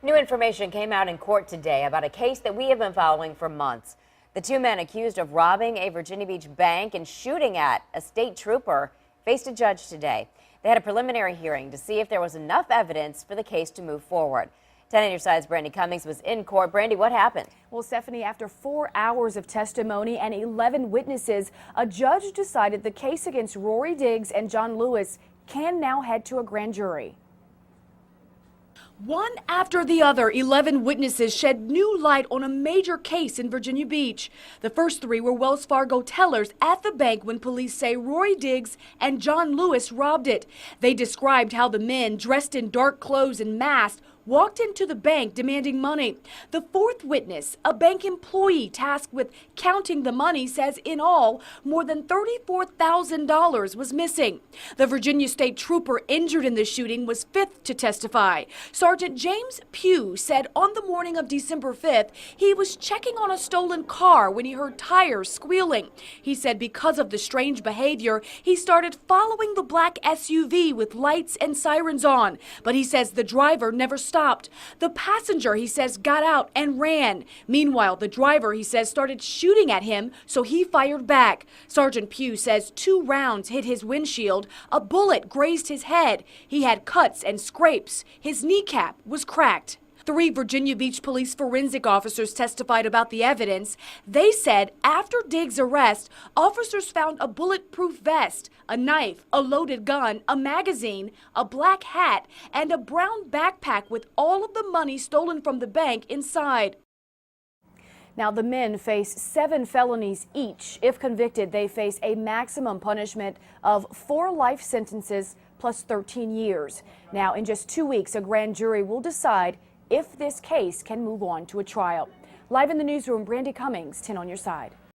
New information came out in court today about a case that we have been following for months. The two men accused of robbing a Virginia Beach bank and shooting at a state trooper faced a judge today. They had a preliminary hearing to see if there was enough evidence for the case to move forward. 10 on your side's Brandi Cummings was in court. Brandi, what happened? Well, Stephanie, after 4 hours of testimony and 11 witnesses, a judge decided the case against Rory Diggs and John Lewis can now head to a grand jury. One after the other, 11 witnesses shed new light on a major case in Virginia Beach. The first 3 were Wells Fargo tellers at the bank when police say Rory Diggs and John Lewis robbed it. They described how the men, dressed in dark clothes and masked, walked into the bank demanding money. The fourth witness, a bank employee tasked with counting the money, says in all, more than $34,000 was missing. The Virginia State Trooper injured in the shooting was fifth to testify. Sergeant James Pugh said on the morning of December 5th, he was checking on a stolen car when he heard tires squealing. He said because of the strange behavior, he started following the black SUV with lights and sirens on. But he says the driver never stopped. The passenger, he says, got out and ran. Meanwhile, the driver, he says, started shooting at him, so he fired back. Sergeant Pugh says 2 rounds hit his windshield. A bullet grazed his head. He had cuts and scrapes. His kneecap was cracked. 3 Virginia Beach police forensic officers testified about the evidence. They said after Diggs' arrest, officers found a bulletproof vest, a knife, a loaded gun, a magazine, a black hat, and a brown backpack with all of the money stolen from the bank inside. Now, the men face 7 felonies each. If convicted, they face a maximum punishment of 4 life sentences plus 13 years. Now, in just 2 weeks, a grand jury will decide if this case can move on to a trial. Live in the newsroom, Brandi Cummings, 10 on your side.